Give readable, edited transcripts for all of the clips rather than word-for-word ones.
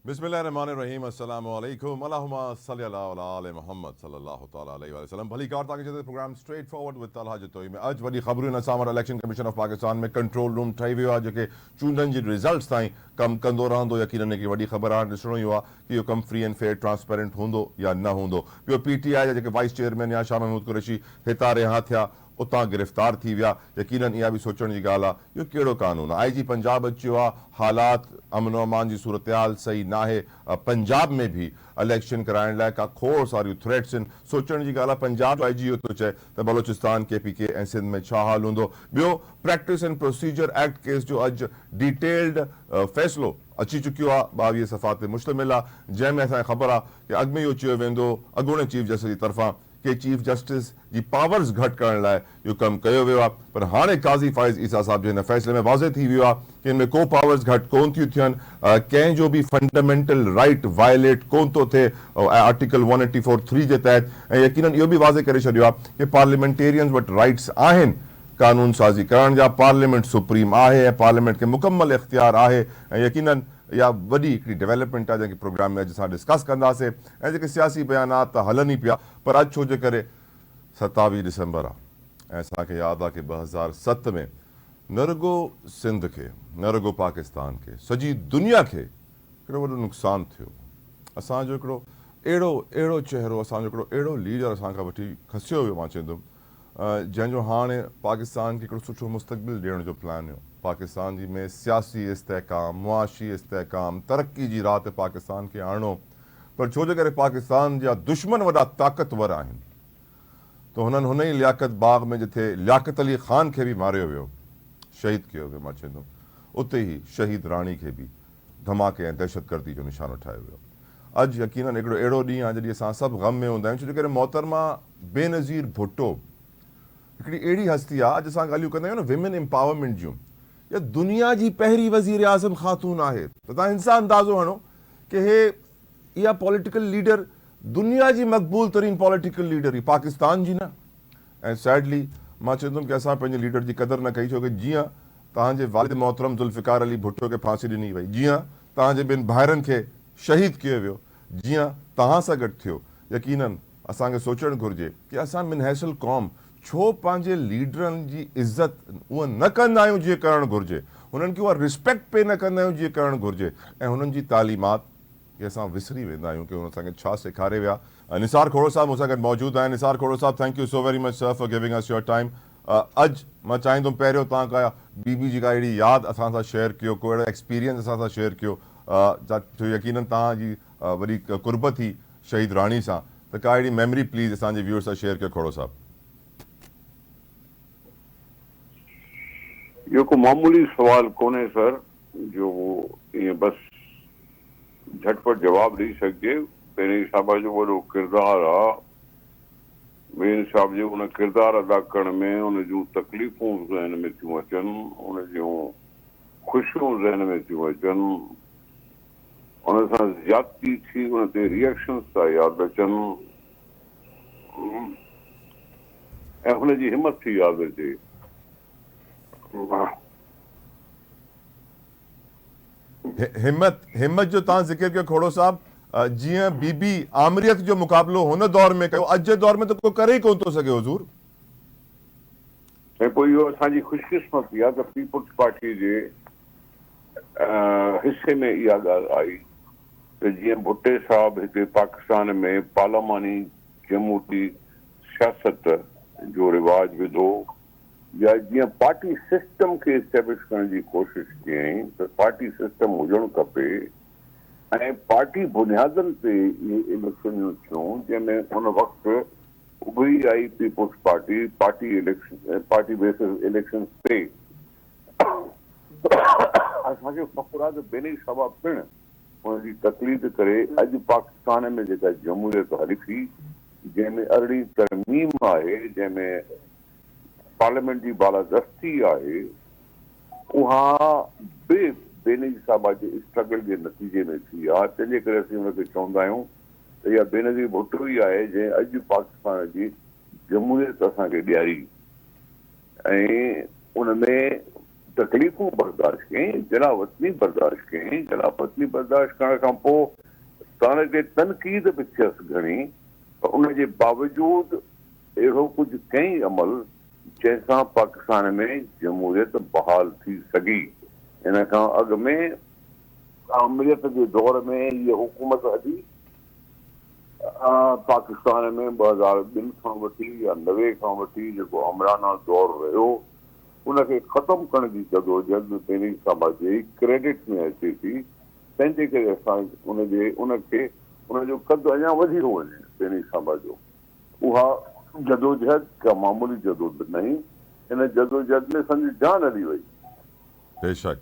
बिस्मिल्लाहिर्रहमानिर्रहीम अस्सलामु अलैकुम अल्लाहुम्मा सल्ली अला आले मोहम्मद सल्लल्लाहु तआला अलैहि वसल्लम भली कार ताकि जदे programme straightforward with Talha Jatoi में आज वडी खबरूं असां इलेक्शन कमीशन ऑफ पाकिस्तान में कंट्रोल रूम ठही वियो आहे जेके चूंडनि जी रिज़ल्ट्स ताईं कमु कंदो रहंदो यकीनन की वॾी ख़बर आहे ॾिसणो इहो आहे कि इहो कमु फ्री एंड फेयर ट्रांसपेरेंट हूंदो या न हूंदो ॿियो PTI जा जेके वाइस चेयरमैन या शाह महमूद कुरैशी हितां रिहा थिया उतां गिरफ़्तार थी विया यकीनन इहा बि सोचण जी ॻाल्हि आहे इहो कहिड़ो कानून आहे IG पंजाब अची वियो आहे हालात अमन व अमान जी सूरत-हाल सही नाहे पंजाब में भी इलेक्शन कराइण लाइ का खोड़ सारियूं थ्रेट्स आहिनि सोचण जी ॻाल्हि आहे पंजाब IG इहो थो चए त बलोचिस्तान KPK ऐं सिंध में छा हाल हूंदो ॿियो practice and procedure act case जो अॼु डिटेल्ड फ़ैसिलो अची चुकियो आहे 22 सफ़ा ते मुश्तमिल आहे जंहिंमें असांखे ख़बर आहे कि अॻु में इहो चयो वेंदो अॻूणे चीफ जस्टिस जी तरफ़ां कि चीफ जस्टिस जी पावर्स घटि करण लाइ इहो कमु कयो वियो आहे पर हाणे काज़ी फ़ाइज़ ईसा साहब जे हिन फ़ैसिले में वाज़े थी वियो आहे कि हिन में को पावर्स घटि कोन थियूं थियनि कंहिंजो बि फंडामेंटल राइट वायलेट कोन थो थिए आर्टिकल 184(3) जे तहत ऐं यकीनन इहो बि वाज़े करे छॾियो आहे कि पार्लियामेंटेरियंस वटि राइट्स आहिनि कानून साज़ी करण जा पार्लियामेंट सुप्रीम आहे ऐं पार्लियामेंट खे मुकमल इख्तियार आहे ऐं यकीनन इहा वॾी हिकिड़ी डेवलपमेंट आहे जेके प्रोग्राम में अॼु असां डिस्कस कंदासीं ऐं जेके सियासी बयानात त हलनि ई पिया पर अॼु छो जे करे 27 दिसंबर आहे ऐं असांखे यादि आहे कि 2007 में न रुगो सिंध खे न रुगो पाकिस्तान खे सॼी दुनिया खे हिकिड़ो वॾो नुक़सानु थियो असांजो हिकिड़ो अहिड़ो चहिरो असांजो हिकिड़ो अहिड़ो लीडर असांखां वठी खसियो वियो मां चवंदुमि जंहिंजो हाणे पाकिस्तान खे हिकिड़ो सुठो मुस्तक़बिल ॾियण जो प्लान हुयो पाकिस्तान जी में सियासी इस्तेहकाम मुआशी इस्तेहकाम तरक्की जी राह ते पाकिस्तान खे आणो पर छो जे करे पाकिस्तान जा दुश्मन वॾा ताक़तवर आहिनि त हुन ई लियाकत बाग में जिथे लियाकत अली ख़ान खे बि मारियो वियो शहीद कयो वियो मां चवंदुमि उते ई शहीद राणी खे बि धमाके ऐं दहशतगर्दी जो निशानो ठाहियो वियो अॼु यकीनन हिकिड़ो अहिड़ो ॾींहुं आहे जॾहिं असां सभु ग़म में हूंदा आहियूं छो जे करे मोहतरमा बेनज़ीर भुट्टो हिकिड़ी अहिड़ी हस्ती आहे अॼु असां ॻाल्हियूं कंदा आहियूं न विमेन एम्पावरमेंट जूं या दुनिया जी पहिरीं वज़ीर आज़म ख़ातून आहे त तव्हां हिन सां अंदाज़ो हणो कि हे इहा पॉलिटिकल लीडर दुनिया जी मक़बूल तरीन पॉलिटिकल लीडर ही पाकिस्तान जी न ऐं सैडली मां चवंदुमि कि असां पंहिंजे लीडर जी क़दर न कई छो कि जीअं तव्हांजे वालिद मोहतरम ज़ुल्फ़िकार अली भुट्टो खे फांसी ॾिनी वई जीअं तव्हांजे ॿिनि भाइरनि खे शहीद कयो वियो जीअं तव्हां सां गॾु थियो यकीनन असांखे सोचणु घुरिजे कि असां मिनहैसल क़ौम छो पंहिंजे लीडरनि जी इज़त उहा न कंदा आहियूं जीअं करणु घुरिजे हुननि खे उहा रिस्पेक्ट पे न कंदा आहियूं जीअं करणु घुरिजे ऐं हुननि जी तालीमात खे असां विसरी वेंदा आहियूं कि हुन असांखे छा सेखारे विया निसार खोड़ो साहब मूंसां गॾु मौजूदु आहिनि निसार खोड़ो साहब thank you so very much sir for giving us your time अॼु मां चाहींदुमि पहिरियों तव्हां का बीबी जी का अहिड़ी यादि असां सां शेयर कयो को अहिड़ो एक्सपीरियंस असां सां शेयर कयो जो यकीनन तव्हांजी वॾी कुर्बत थी शहीद राणी सां त का अहिड़ी मेमरी प्लीज़ असांजे व्यूअर्स सां शेयर कयो खोड़ो साहब ये को मामूली सवाल कोने सर जो ये बस झटपट जवाब ॾेई सघिजे पहिरें हिसाब जो वॾो किरदारु आहे ॿिए हिसाब जो उन किरदारु अदा करण में उन जूं तकलीफ़ूं ज़हन में थियूं अचनि उन जूं ख़ुशियूं ज़हन में थियूं अचनि उन सां ज़्यादती थी उन ते रिएक्शन्स था यादि अचनि ऐं हुन जी हिमत थी यादि अचे हिम्मत जो तव्हां ज़िक्र कयो खोड़ो साहब जीअं बीबी आमरियत जो मुक़ाबिलो हुन दौर में कयो अॼु जे दौर में त को करे ई कोन थो सघे हुज़ूर ऐं पोइ इहो असांजी ख़ुशकिस्मती आहे त पीपुल्स पार्टी जे हिसे में इहा ॻाल्हि आई त जीअं भुट्टे साहब हिते पाकिस्तान में पार्लियामानी जमहूरी सियासत जो रिवाज विधो या जीअं पार्टी सिस्टम खे इस्टेब्लिश करण जी कोशिशि कयईं त पार्टी सिस्टम हुजणु खपे ऐं पार्टी बुनियादनि ते इहे इलेक्शनियूं थियूं जंहिंमें हुन वक़्तु उभरी आई Peoples Party party basis election ते असांखे फ़ख़्रु आहे त ॿिन्ही सभा पिणु हुनजी तकलीफ़ करे अॼु पाकिस्तान में जेका जमहूरियत हले थी जंहिंमें अरिड़हीं तरमीम आहे जंहिंमें पार्लियामेंट जी बालादस्ती आहे उहा बि बेनज़ीर साहब जे स्ट्रगल जे नतीजे में थी आहे तंहिंजे करे असीं हुनखे चवंदा आहियूं त इहा बेनज़ीर भुट्टो ई आहे जंहिं अॼु पाकिस्तान जी जमहूरियत असांखे ॾियारी ऐं उन में तकलीफ़ूं बर्दाश्त कयईं, जलावतनी बर्दाश्त कयईं, जलावतनी बर्दाश्त करण खां पोइ साण ते तनक़ीद बि थियसि घणी, पर उनजे बावजूदि अहिड़ो कुझु कई अमल जंहिंसां पाकिस्तान में जमहूरियत बहाल थी सघी। इन खां अॻु में आमिरियत जे दौर में इहा हुकूमत हली पाकिस्तान में 2002 खां वठी या 90 खां वठी जेको अमराना दौर रहियो उनखे ख़तमु करण जी जदोजहद पहिरीं समाजी क्रेडिट में अचे थी, तंहिंजे करे असां उनजो कदु अञा वधी थो वञे पहिरीं समाजो। उहा जदोजहद का मामूली जदोजहद नहीं, इन जदोजहद में संजी जान हली वई। बेशक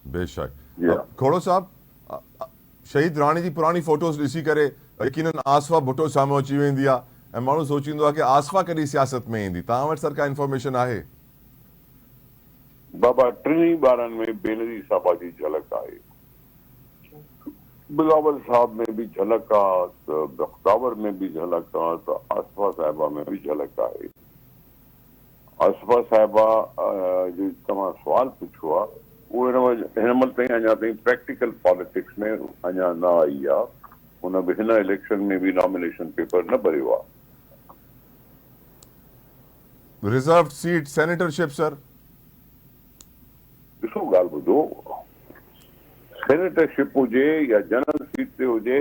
बेशक। खोड़ो साहब, शहीद राणी जी पुरानी फोटोस ॾिसी करे यकीनन आसफा भुट्टो साम्हूं अची वेंदी आहे ऐं माण्हू सोचींदो आहे कि आसफा कॾहिं सियासत में ईंदी। तव्हां वटि सर का इंफॉर्मेशन आहे? बाबा टिनी ॿारनि में बेनज़ीर साहबा जी झलक आहे, बिलावल साहब में भी झलक आहे, त बख्तावर में भी झलक आहे, त आसफा साहिबा में भी झलक आहे। आसफा साहिबा जो तव्हां सवाल पुछो आहे उहो हिन महिल ताईं अञा ताईं प्रैक्टिकल पॉलिटिक्स में अञा न आई आहे। हुन बि हिन इलेक्शन में भी नॉमिनेशन पेपर न भरियो आहे। Reserve seat senatorship sir? ॾिसो ॻाल्हि ॿुधो, सेनेटरशिप हुजे या जनरल सीट ते हुजे,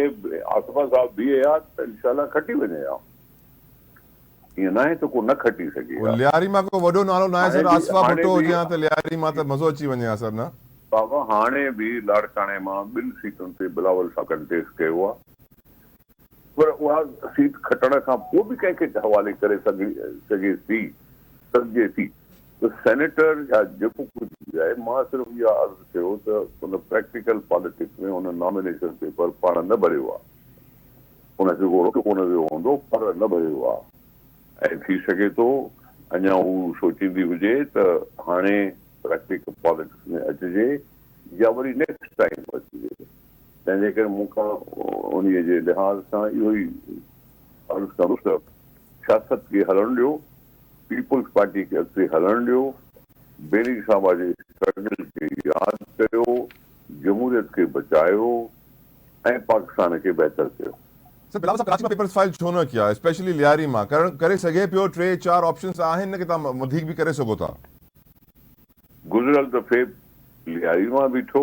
आसफा साहब बीहे आहे त इंशाल्लाह खटी वञे हा। ईअं न आहे त को न खटी सघे। लियारी मां को वॾो नालो न आहे सर, आसफा भुट्टो हुजे हा त लियारी मां त मज़ो अची वञे हा सर न? बाबा हाणे बि लाड़काणे मां 2 सीटुनि ते बिलावल सां कंटेस्ट कयो आहे, पर उहा सीट खटण खां पोइ बि कंहिंखे हवाले करे सघिजे थी। त सेनेटर या जेको कुझु बि आहे, मां सिर्फ़ु इहा अर्ज़ु कयो त हुन प्रैक्टिकल पॉलिटिक्स में हुन नॉमिनेशन पेपर पाण न भरियो आहे। हुनखे को कोन वियो हूंदो पर न भरियो आहे। ऐं थी सघे थो अञा हू सोचींदी हुजे त हाणे प्रैक्टिकल पॉलिटिक्स में अचिजे या वरी नेक्स्ट टाइम अचिजे। तंहिंजे करे मूंखां उन जे लिहाज़ सां इहो ई अर्ज़ु कंदुसि त सियासत खे हलणु ॾियो, पीपुल्स पार्टी खे अॻिते हलणु ॾियो, बेनज़ीर साहबा जे स्ट्रगल खे यादि कयो, जमहूरियत खे बचायो ऐं पाकिस्तान खे बहितर कयो। सर बिलावल साहब कराची में पेपर्स फाइल छो न किया, स्पेशली लियारी मां? करे सघे पियो, 3-4 ऑप्शंस आहिनि न कि तव्हां वधीक भी करे सघो था। गुज़िरियल दफ़े लियारी मां बीठो,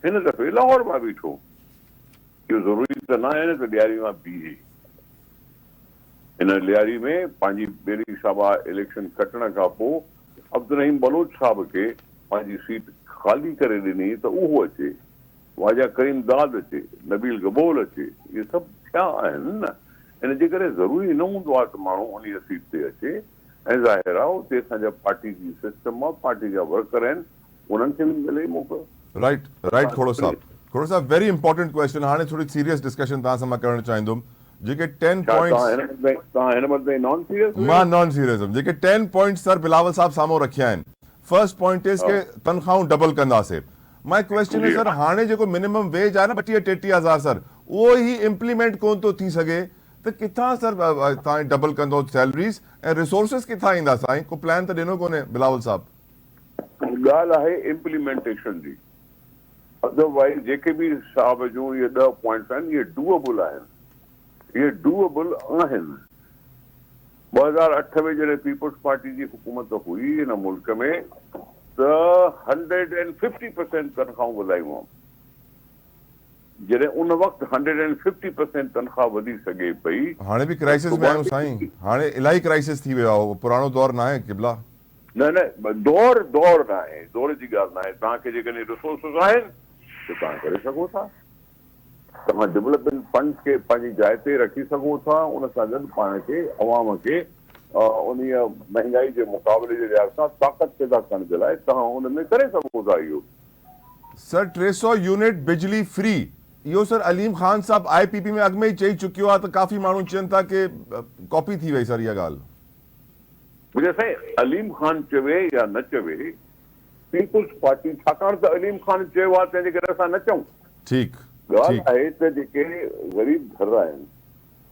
हिन दफ़े लाहौर मां बीठो। इहो ज़रूरी त न आहे न त लियारी मां बीहे। हिन लियारी में पंहिंजी बेनज़ीर साहबा इलेक्शन खटण खां पोइ अब्दुल रहीम बलोच साहब खे पंहिंजी सीट ख़ाली करे ॾिनी त उहो अचे, वाजा करीम दाद अचे, नबील गबोल अचे, इहे सभु थिया आहिनि न। इन जे करे ज़रूरी न हूंदो आहे त माण्हू उन सीट ते अचे। ऐं ज़ाहिर आहे उते असांजा पार्टी जी सिस्टम आहे, पार्टी जा वर्कर आहिनि, उन्हनि खे बि मिले मौक़ो। राइट खोड़ो साहब वेरी इंपॉर्टेंट क्वेश्चन। हाणे थोड़ी सीरियस डिस्कशन तव्हां सां मां करणु चाहींदुमि। जेके 10 पॉइंट्स मां नॉन सीरियस हुअमि, जेके 10 पॉइंट्स सर बिलावल साहब साम्हूं रखिया आहिनि। फर्स्ट पॉइंट इज के तनख़्वाहूं डबल कंदासीं। माय क्वेश्चन इज सर, हाणे जेको मिनिमम वेज आहे न 32-33 हज़ार सर, उहो ही इम्प्लीमेंट कोन थो थी सघे त किथां सर तव्हां डबल कंदो सैलरीज़ ऐं रिसोर्सिस किथां ईंदा? साईं को प्लान त ॾिनो कोन्हे बिलावल साहब? ॻाल्हि आहे इम्प्लीमेंटेशन जी। अदरवाइज जेके बि साहब जूं इहे 10 पॉइंट्स आहिनि, इहे डूएबल आहिनि। इहे डूएबल आहिनि। 2008 में जॾहिं पीपुल्स पार्टी जी हुकूमत हुई हिन मुल्क में त 150% तनख़्वाहूं वधायूं। जॾहिं उन वक़्तु 150% तनख़्वाह वधी सघे पई। हाणे बि क्राइसिस में आहियूं साईं, हाणे इलाही क्राइसिस थी वियो आहे, पुराणो दौर न आहे किबला। न दौर न आहे, दौर जी ॻाल्हि न आहे। तव्हांखे जेकॾहिं रिसोर्सिस आहिनि त तव्हां करे सघो था। तव्हां डेवलपमेंट फंड खे पंहिंजी जाइ ते रखी सघो था। उन सां गॾु पाण खे अवाम खे उन महांगाई जे मुक़ाबले जे लिहाज़ सां ताक़त पैदा करण जे लाइ तव्हां उन में करे सघो था। इहो सर 300 यूनिट बिजली फ्री, इहो सर अलीम ख़ान साहब IPP में अॻु में ई चई चुकियो आहे, त काफ़ी माण्हू चवनि था कि कॉपी थी वई सर इहा ॻाल्हि। मुंहिंजे साईं अलीम ख़ान चवे या न चवे, पीपुल्स पार्टी छाकाणि त अलीम ख़ान चयो आहे तंहिंजे करे असां न चऊं। ठीकु ॻाल्हि आहे त जेके ग़रीब घर आहिनि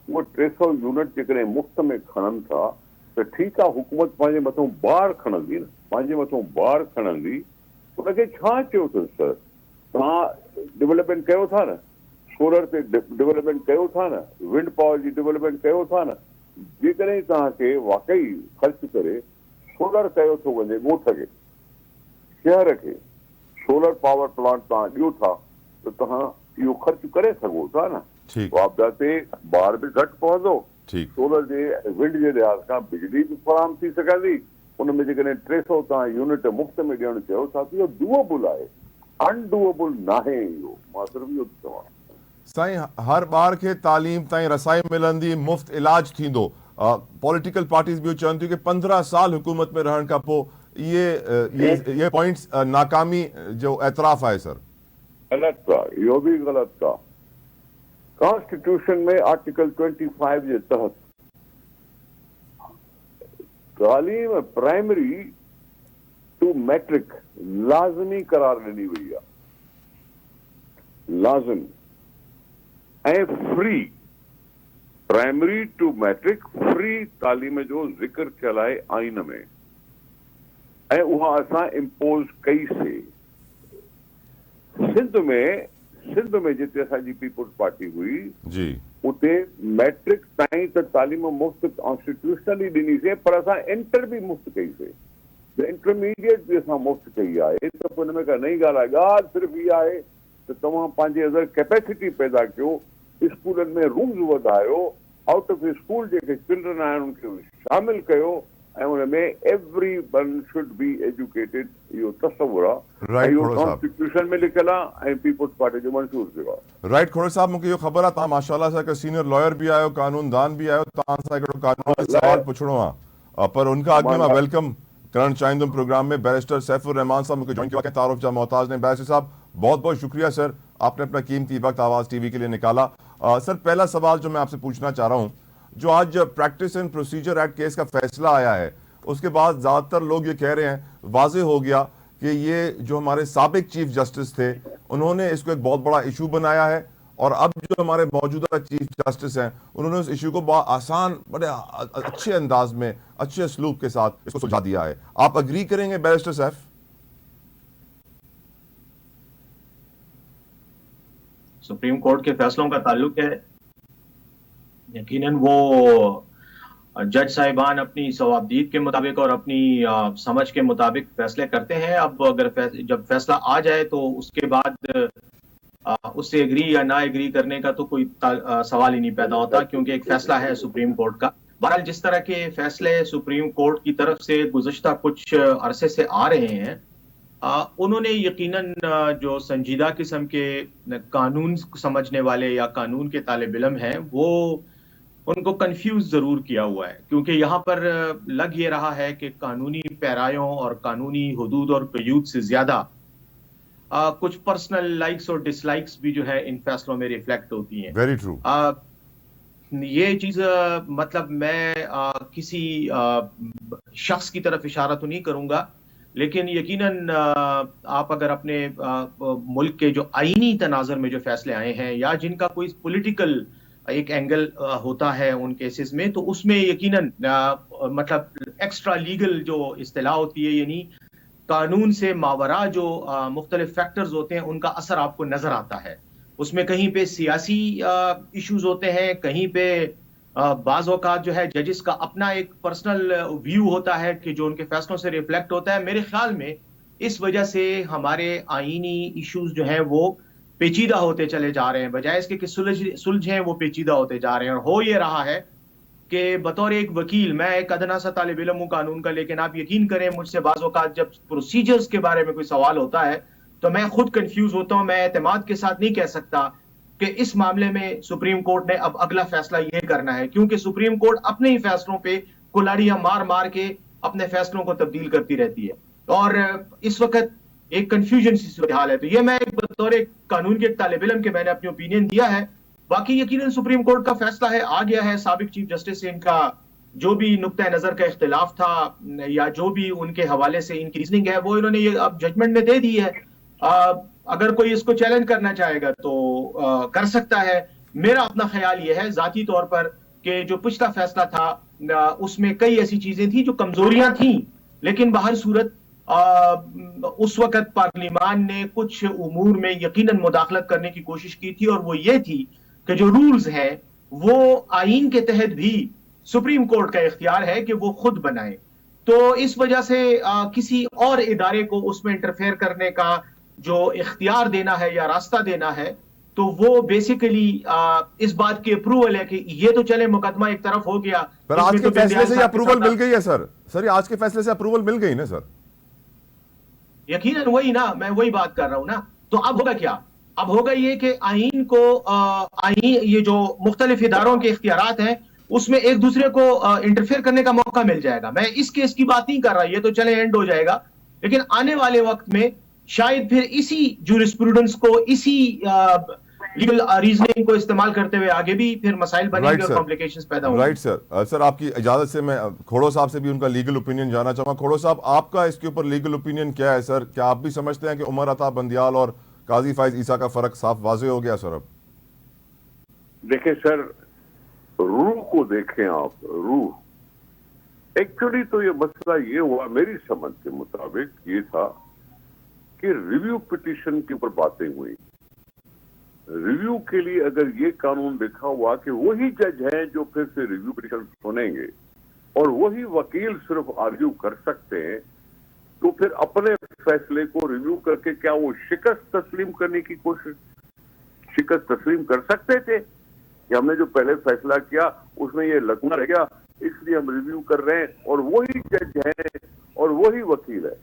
उहे 300 यूनिट जेकॾहिं मुफ़्त में खणनि था त ठीकु आहे, हुकूमत पंहिंजे मथां बार खणंदी न, पंहिंजे मथां बार खणंदी उनखे छा चयो अथनि सर? तव्हां डेवलपमेंट कयो था न, सोलर ते डेवलपमेंट कयो था न, विंड पावर जी डेवलपमेंट कयो था न। जेकॾहिं तव्हांखे वाकई ख़र्च करे सोलर कयो थो वञे, ॻोठ खे, शहर खे सोलर पावर प्लांट तव्हां ॾियो था, त तव्हां इहो ख़र्च करे सघो था न। ठीक मुआवज़ा ते ॿार बि घटि पवंदो, ठीक सोलर जे विंड जे लिहाज़ खां बिजली बि फराहम थी सघंदी। उन में जेकॾहिं 300 तव्हां यूनिट मुफ़्त में ॾियणु चाहियो था, त इहो डूएबल आहे, अनडूएबल नाहे इहो। मां सिर्फ़ु इहो थो चवां। साईं, हर ॿार खे तालीम ताईं रसाई मिलंदी, मुफ़्त इलाज थींदो। पॉलिटिकल पार्टीज़ बि चवनि थियूं कि 15 साल हुकूमत में रहण खां पोइ ये पॉइंट्स नाकामी जो एतराफ़ आहे सर। ग़लति आहे, इहो बि ग़लति आहे। कॉन्स्टिट्यूशन में आर्टिकल 25 जे तहत तालीम प्राइमरी टू मैट्रिक लाज़मी करार ॾिनी वई आहे, लाज़मी ऐं free. Primary to matric free तालीम जो ज़िक्र थियल आहे आइन में, ऐं उहा असां इम्पोज़ कईसीं। सिंध में जिते असांजी पीपुल्स पार्टी हुई जी, उते मैट्रिक ताईं त तालीम मुफ़्त कॉन्स्टिट्यूशनली ॾिनीसीं, पर असां इंटर बि मुफ़्त कईसीं। इंटरमीडिएट बि असां मुफ़्त कई आहे। त हुन में का नई ॻाल्हि आहे। ॻाल्हि सिर्फ़ु इहा आहे त तव्हां पंहिंजे अंदरि कैपेसिटी पैदा कयो, स्कूलनि में रूम्स वधायो, out of school JK children आहिनि उनखे शामिल कयो, ऐं हुन में every one should be educated. इहो तस्वुर आहे, राइट इहो खोड़ो साहब। कॉन्स्टिट्यूशन में लिखियल आहे ऐं पीपुल्स पार्टी जो मंशूर थियो आहे। राइट खोड़ो साहब, मूंखे इहो ख़बर आहे तव्हां माशाल्लाह सां हिकु सीनियर लॉयर बि आहियो, कानूनदान बि आहियो। तव्हां सां हिकिड़ो कानूनी सवाल पुछिणो आहे, पर उनखां अॻु में मां वेलकम करणु चाहींदुमि प्रोग्राम में बैरिस्टर सैफुर रहमान साहब मूंखे जॉइन किया। तारुफ जा मोहताज ने। बैरिस्टर साहब बहुत बहुत शुक्रिया सर, आपने अपना कीमती वक्त आवाज़ टीवी के लिए निकाला। सर, पहला सवाल जो मैं आपसे पूछना चाह रहा हूँ, जो आज practice and procedure act case का फैसला आया है, उसके बाद ज़्यादातर लोग ये कह रहे हैं, वाज़ेह हो गया कि ये जो हमारे साबिक चीफ जस्टिस थे उन्होंने इसको एक बहुत बड़ा इशू बनाया है, और अब जो हमारे मौजूदा चीफ जस्टिस हैं उन्होंने उस इशू को बहुत आसान, बड़े अच्छे अंदाज में, अच्छे असलूब के साथ इसको सुलझा दिया है। आप अग्री करेंगे बैरिस्टर सैफ? सुप्रीम कोर्ट के फैसलों का ताल्लुक है, यकीनन वो जज साहिबान अपनी सवाबदीद के मुताबिक और अपनी समझ के मुताबिक फैसले करते हैं। अब अगर जब फैसला आ जाए तो उसके बाद उससे एग्री या ना एग्री करने का तो कोई सवाल ही नहीं पैदा होता, क्योंकि एक फैसला है सुप्रीम कोर्ट का। बहरहाल जिस तरह के फैसले सुप्रीम कोर्ट की तरफ से गुज़श्ता कुछ अरसे से आ रहे हैं, उन्होंने यकीनन जो संजीदा किस्म के कानून समझने वाले या कानून के तालिब इल्म हैं, वो उनको कंफ्यूज जरूर किया हुआ है। क्योंकि यहाँ पर लग ये रहा है कि कानूनी पैरायों और कानूनी हुदूद और क़यूद से ज्यादा कुछ पर्सनल लाइक्स और डिसलाइक्स भी जो है इन फैसलों में रिफ्लेक्ट होती हैं। Very true. ये चीज मतलब मैं किसी शख्स की तरफ इशारा तो नहीं करूंगा, लेकिन यकीनन आप अगर अपने मुल्क के जो आईनी तनाज़ुर में जो फैसले आए हैं या जिनका कोई पॉलिटिकल एक एंगल होता है उन केसेस में, तो उसमें यकीनन मतलब एक्स्ट्रा लीगल जो इस्तिलाह होती है, यानी कानून से मावरा जो मुख्तलिफ फैक्टर्स होते हैं, उनका असर आपको नजर आता है। उसमें कहीं पे सियासी इश्यूज होते हैं, कहीं पे बाज़ औक़ात जो है जजिस का अपना एक पर्सनल व्यू होता है कि जो उनके फैसलों से रिफ्लेक्ट होता है। मेरे ख्याल में इस वजह से हमारे आईनी इश्यूज जो हैं वो पेचीदा होते चले जा रहे हैं, बजाय इसके कि सुलझें वो पेचीदा होते जा रहे हैं। और हो ये रहा है कि बतौर एक वकील, मैं एक अदना सा तालिब इल्म हूं कानून का, लेकिन आप यकीन करें मुझसे बाज़ औक़ात जब प्रोसीजर्स के बारे में कोई सवाल होता है तो मैं खुद कंफ्यूज होता हूं। मैं एतमाद के साथ नहीं कह सकता कि इस मामले में सुप्रीम कोर्ट ने अब अगला फैसला ये करना है, क्योंकि सुप्रीम कोर्ट अपने ही फैसलों पे कुल्हाड़ियां मार मार के अपने फैसलों को तब्दील करती रहती है, और इस वक्त एक कंफ्यूजन सी सूरत हाल है। तो ये मैं बतौर एक कानून के तालिब इल्म के मैंने अपनी ओपिनियन दिया है। बाकी यकीनन सुप्रीम कोर्ट का फैसला है, आ गया है। साबिक चीफ जस्टिस से इनका जो भी नुक्ता नजर का इख्तिलाफ था या जो भी उनके हवाले से इनकी रीजनिंग है, वो इन्होंने ये अब जजमेंट में दे दी है। अगर कोई इसको चैलेंज करना चाहेगा तो कर सकता है। मेरा अपना ख्याल यह है जाती तौर पर कि जो पिछला फैसला था उसमें कई ऐसी चीजें थी जो कमजोरियां थी, लेकिन बाहर सूरत उस वक्त पार्लिमान ने कुछ उमूर में यकीनन मुदाखलत करने की कोशिश की थी, और वो ये थी कि जो रूल्स हैं वो आईन के तहत भी सुप्रीम कोर्ट का इख्तियार है कि वो खुद बनाए। तो इस वजह से किसी और इदारे को उसमें इंटरफेयर करने का जो इख्तियार देना है या रास्ता देना है, तो वो बेसिकली इस बात की अप्रूवल है कि ये तो चले मुकदमा एक तरफ हो गया, पर आज इसमें के तो फैसले बिंदयाल से साहब के अप्रूवल साथ मिल गई है सर आज के फैसले से अप्रूवल मिल गई ना सर? यकीनन वही ना, मैं वही बात कर रहा हूं ना। तो अब होगा क्या? अब होगा ये कि आईन को आईन ये जो मुख्तलिफ इदारों के इख्तियारात हैं उसमें एक दूसरे को इंटरफेयर करने का मौका मिल जाएगा। मैं इस केस की बात नहीं कर रहा, ये तो चले एंड हो जाएगा, लेकिन आने वाले वक्त में शायद फिर इसी जूरिस्प्रूडेंस को, इसी लीगल रीजनिंग को इस्तेमाल करते हुए आगे भी फिर मसाइल बनेंगे और कॉम्प्लिकेशंस पैदा होंगे। Right sir. सर आपकी इजाजत से मैं खोड़ो साहब से भी उनका लीगल ओपिनियन जानना चाहूंगा। खोड़ो साहब, आपका इसके ऊपर लीगल ओपिनियन क्या है सर? क्या आप भी समझते हैं कि उमर अता बंदियाल और काजी फाइज ईसा का फर्क साफ वाजे हो गया सर? अब देखें सर, रूह को देखें आप, रूह एक्चुअली तो ये मसला ये हुआ मेरी समझ के मुताबिक ये था कि रिव्यू पिटीशन के ऊपर बातें हुई। रिव्यू के लिए अगर ये कानून लिखा हुआ कि वही जज हैं जो फिर से रिव्यू पिटीशन सुनेंगे और वही वकील सिर्फ आर्ग्यू कर सकते हैं, तो फिर अपने फैसले को रिव्यू करके क्या वो शिकस्त तस्लीम करने की कोशिश, शिकस्त तस्लीम कर सकते थे कि हमने जो पहले फैसला किया उसमें ये लकूना रह गया, इसलिए हम रिव्यू कर रहे हैं और वही जज है और वही वकील है।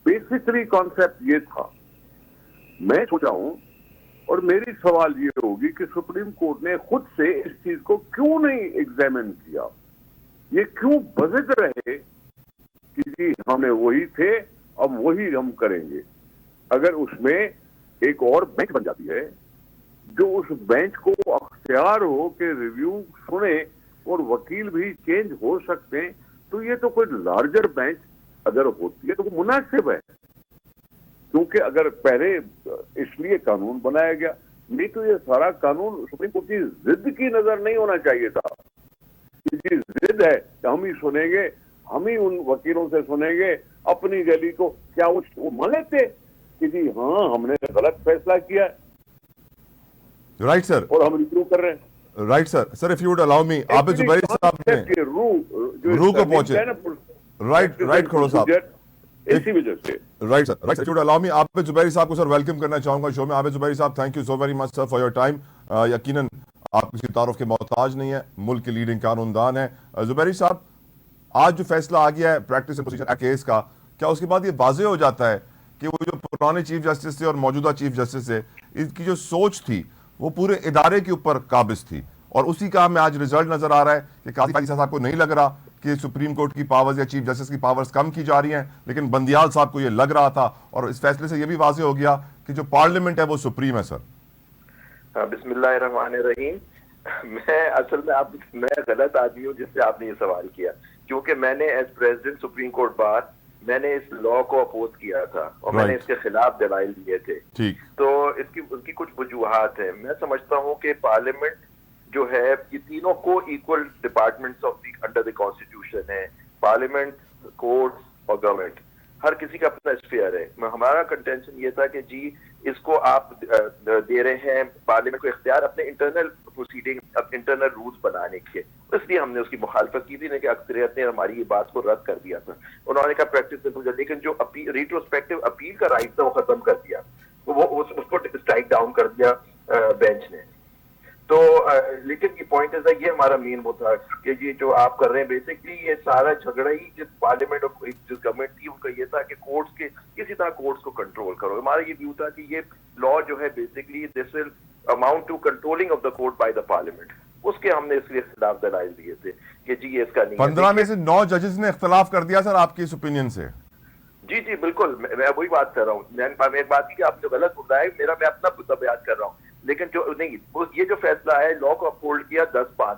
बेसिकली कॉन्सेप्ट ये था। मैं सोचा हूं और मेरी सवाल ये होगी कि सुप्रीम कोर्ट ने खुद से इस चीज को क्यों नहीं एग्जामिन किया? ये क्यों बज़िद रहे कि जी हमने वही थे, अब वही हम करेंगे? अगर उसमें एक और बेंच बन जाती है जो उस बेंच को अख्तियार हो कि रिव्यू सुने और वकील भी चेंज हो सकते हैं, तो ये तो कोई लार्जर बेंच अगर होती है तो वो मुनासिब है। क्योंकि अगर पहले इसलिए कानून बनाया गया, नहीं तो ये सारा कानून सुप्रीम कोर्ट की जिद की नजर नहीं होना चाहिए था। इसकी जिद है कि हम ही सुनेंगे, हम ही उन वकीलों से सुनेंगे अपनी गली को। क्या वो मान लेते कि जी हाँ हमने गलत फैसला किया है? Right sir. और हम रिव्यू कर रहे हैं। Right sir. Sir if you would allow मी, आबिद जुबैरी साहब ने रूह को पहुंचे। राइट खोड़ो साहब, इसी वजह से। Right sir. Right sir, allow me Abid Zubairi साहब को सर वेलकम करना चाहूंगा शो में। आबिद जुबैरी साहब, thank you so very much sir for your time. यकीनन आप किसी तारुफ के मोहताज नहीं है, मुल्क के लीडिंग कानूनदान है। जुबैरी साहब, आज जो फैसला आ गया है प्रैक्टिस एंड प्रोसीजर केस का, क्या उसके बाद ये वाजे हो जाता है कि वो जो पुराने चीफ जस्टिस थे और मौजूदा चीफ जस्टिस थे, इनकी जो सोच थी वो पूरे इदारे के ऊपर काबिज थी, और उसी का हमें आज रिजल्ट नजर आ रहा है कि काजी फाइज साहब को नहीं लग रहा कि सुप्रीम कोर्ट की पावर्स या चीफ जस्टिस की पावर्स कम की जा रही हैं, लेकिन बंदियाल साहब को ये लग रहा था, और इस फैसले से ये भी वाजे हो गया कि जो पार्लियामेंट है वो सुप्रीम है सर। बिस्मिल्लाहिर्रहमानिर्रहीम। मैं गलत आदमी हूँ जिससे आपने ये सवाल किया, क्योंकि मैंने as president supreme court bar मैंने इस लॉ को अपोज किया था और मैंने इसके खिलाफ दलाइल दिए थे। ठीक। तो उसकी कुछ वजूहात है। मैं समझता हूँ कि पार्लियामेंट जो है ये तीनों को equal departments of the under the constitution है। पार्लियामेंट, कोर्ट्स और गवर्नमेंट, हर किसी का अपना स्फीयर है। हमारा कंटेंशन ये था कि जी इसको आप दे रहे हैं पार्लियामेंट को इख्तियार अपने इंटरनल प्रोसीडिंग, इंटरनल रूल्स बनाने के, इसलिए हमने उसकी मुखालफत की थी, लेकिन अक्सरियत ने हमारी ये बात को रद्द कर दिया था। उन्होंने कहा प्रैक्टिस से, लेकिन जो रिट्रोस्पेक्टिव अपील का राइट था वो खत्म कर दिया, वो उसको स्ट्राइक डाउन कर दिया बेंच ने। तो लेकिन ये पॉइंट है, ये हमारा मेन वो था कि ये जो आप कर रहे हैं बेसिकली ये सारा झगड़ा ही जिस पार्लियामेंट और जिस गवर्नमेंट थी उनका ये था कि कोर्ट्स के किसी तरह कोर्ट्स को कंट्रोल करो। हमारा ये व्यू था कि ये लॉ जो है basically this will amount to controlling of the court by the parliament. उसके हमने इसके खिलाफ दलाइल दिए थे कि जी ये इसका नहीं। 15 में से 9 जजेस ने इख्तलाफ कर दिया सर आपकी इस ओपिनियन से। जी जी बिल्कुल, मैं वही बात कर रहा हूँ। मैंने एक बात की कि आपने गलत सुना है, मैं अपना मुद्दा बयान कर रहा हूँ, लेकिन जो नहीं ये जो फैसला है लॉ को अपहोल्ड किया 10-5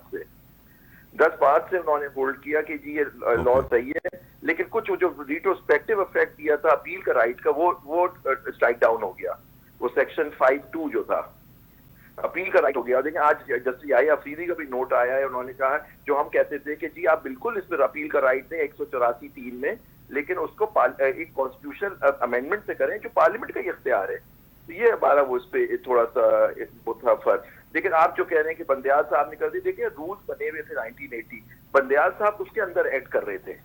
से उन्होंने होल्ड किया कि जी ये लॉ सही है, लेकिन कुछ जो रिट्रोस्पेक्टिव इफेक्ट दिया था अपील का राइट का वो स्ट्राइक डाउन हो गया। वो सेक्शन 5(2) जो था अपील का राइट हो गया। देखिए आज जस्टिस याहिया अफरीदी का भी नोट आया है, उन्होंने कहा जो हम कहते थे कि जी आप बिल्कुल इस पर अपील का राइट दें 184(3) में लेकिन उसको एक कॉन्स्टिट्यूशन अमेंडमेंट से करें जो पार्लियामेंट का ही इख्तियार है। तो ये हमारा वो इस पे थोड़ा सा वो था फर्क। लेकिन आप जो कह रहे हैं कि बंदयाल साहब ने कर दी, देखिए रूल्स बने हुए थे 1980, बंदयाल साहब उसके अंदर ऐड कर रहे थे।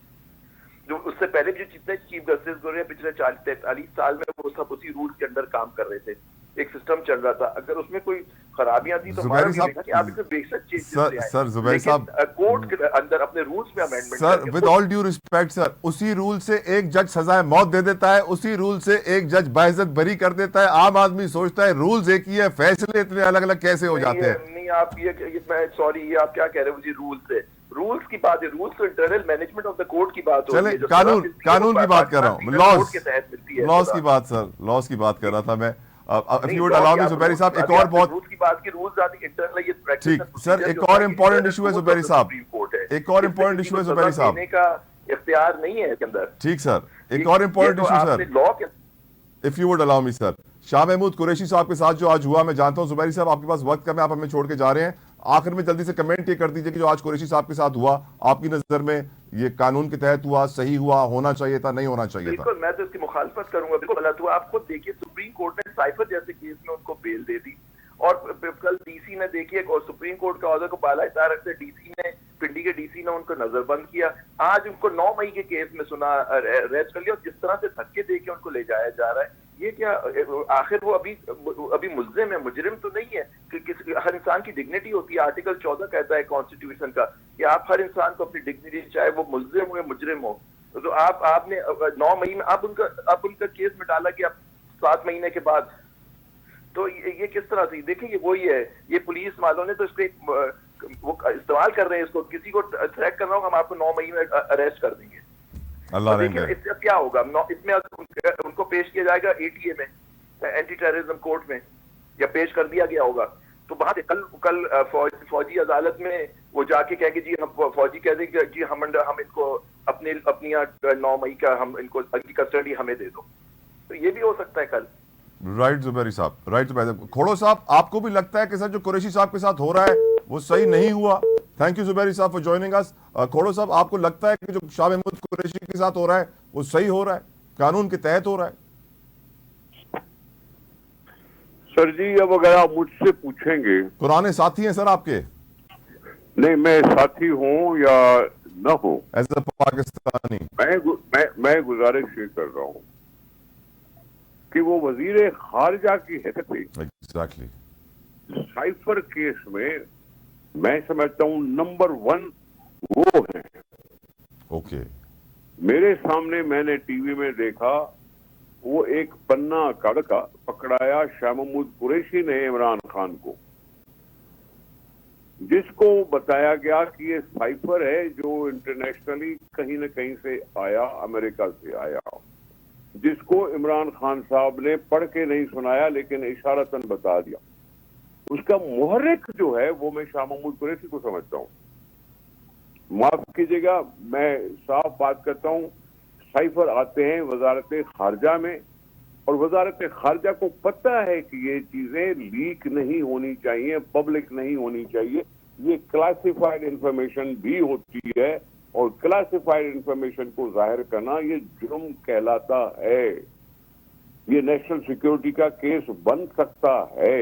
जो उससे पहले भी जो जितने चीफ जस्टिस गुजरे पिछले 40-43 साल में वो सब उसी रूल्स के अंदर काम कर रहे थे, एक सिस्टम चल रहा था। अगर उसमें कोई खराबियां थी तो जुबैरी साहब, कि आप इसमें बेशक चेंजेस सर जुबैरी साहब, कोर्ट के अंदर अपने रूल्स में amendment sir with all due respect sir, उसी रूल से एक जज सजाए मौत दे देता है, उसी रूल से एक जज बाइज्जत बरी कर देता है। आम आदमी सोचता है रूल्स एक ही है, फैसले इतने अलग अलग कैसे हो जाते हैं? नहीं आप ये मैं सॉरी, ये आप क्या कह रहे हो जी? रूल्स की बात है, रूल्स तो internal management of the court की बात हो रही है। कानून की बात कर रहा हूँ, लॉज के तहत मिलती है, लॉज की बात सर, लॉज की बात कर रहा था मैं। If you would allow me, Zubairi साहब, एक और बहुत रूल्स की बात की, रूल्स आती इंटरनल ये प्रैक्टिस ठीक सर, एक और इम्पोर्टेंट इशू है जुबैरी साहब, एक और इम्पोर्टेंट इशू है जुबैरी साहब, देने का इख्तियार नहीं है इसके अंदर। ठीक सर, एक और इम्पोर्टेंट इशू सर, लॉ के if you would allow me sir, Shah Mahmood Qureshi साहब के साथ जो आज हुआ, मैं जानता हूं जुबैरी साहब आपके पास वक्त कम है, आप हमें छोड़ के जा रहे हैं, आखिर में जल्दी से कमेंट ये कर दीजिए कि जो आज कुरैशी साहब के साथ हुआ, आपकी नजर में ये कानून के तहत हुआ, सही हुआ, होना चाहिए था, नहीं होना चाहिए था? बिल्कुल, मैं तो इसकी मुखालफत करूंगा, बिल्कुल गलत हुआ। आप खुद देखिए, सुप्रीम कोर्ट ने साइफर जैसे केस में उनको बेल दे दी, और कल डीसी ने देखिए, और सुप्रीम कोर्ट का ऑर्डर को बाला इतार रखते डीसी ने, पिंडी के डीसी ने उनको नजरबंद किया। आज उनको 9 मई के केस में सुना, अरेस्ट कर लिया, और जिस तरह से धक्के दे के उनको ले जाया जा रहा है, ये क्या आखिर वो अभी मुल्जिम है, मुजरिम तो नहीं है? कि हर इंसान की डिग्निटी होती है, आर्टिकल 14 कहता है कॉन्स्टिट्यूशन का कि आप हर इंसान को अपनी डिग्निटी, चाहे वो मुल्जिम हो या मुजरिम हो। तो आपने 9 मई में अब उनका केस में डाला कि 7 महीने के बाद, तो ये किस तरह से? देखिए ये वही है, ये पुलिस वालों ने तो इसको वो इस्तेमाल कर रहे हैं, इसको किसी को थ्रेट कर रहा हूँ, हम आपको 9 मई में अरेस्ट कर देंगे। अल्लाह इससे क्या होगा? इसमें उनको पेश किया जाएगा एटीए में, एंटी टेररिज्म कोर्ट में, या पेश कर दिया गया होगा, तो वहां से कल फौजी अदालत में वो जाके कहेंगे जी, हम फौजी कह देंगे जी हम इनको अपनी 9 मई का हम इनको कस्टडी हमें दे दो, तो ये भी हो सकता है कल। राइट जुबैरी साहब, राइट जुबैरी साहब। खोड़ो साहब, आपको भी लगता है कि सर जो कुरैशी साहब के साथ हो रहा है वो सही नहीं हुआ? थैंक यू जुबैरी साहब फॉर जॉइनिंग अस। खोड़ो साहब, आपको लगता है कि जो शाह महमूद कुरैशी के साथ हो रहा है वो सही हो रहा है, कानून के तहत हो रहा है? सर जी, अब अगर आप मुझसे पूछेंगे, पुराने साथी हैं सर आपके? नहीं, मैं साथी हूं या न हो, एज अ पाकिस्तानी मैं गुजारिश ये कर रहा हूं कि वो वजीर खारजा की हैसियत से एग्जैक्टली साइफर केस में मैं समझता हूं नंबर 1 वो है। ओके, मेरे सामने मैंने टीवी में देखा, वो एक पन्ना का लड़का पकड़ाया शाह महमूद कुरैशी ने इमरान खान को, जिसको बताया गया कि ये साइफर है जो इंटरनेशनली कहीं न कहीं से आया, अमेरिका से आया, जिसको इमरान खान साहब ने पढ़ के नहीं सुनाया लेकिन इशारतन बता दिया। उसका मुहर्रिक जो है वो मैं शाह महमूद कुरैशी को समझता हूं। माफ कीजिएगा, मैं साफ बात करता हूं, साइफर आते हैं वजारत खारजा में, और वजारत खारजा को पता है कि ये चीजें लीक नहीं होनी चाहिए, पब्लिक नहीं होनी चाहिए, ये क्लासिफाइड इंफॉर्मेशन भी होती है, और क्लासिफाइड इंफॉर्मेशन को जाहिर करना ये जुर्म कहलाता है। ये नेशनल सिक्योरिटी का केस बन सकता है।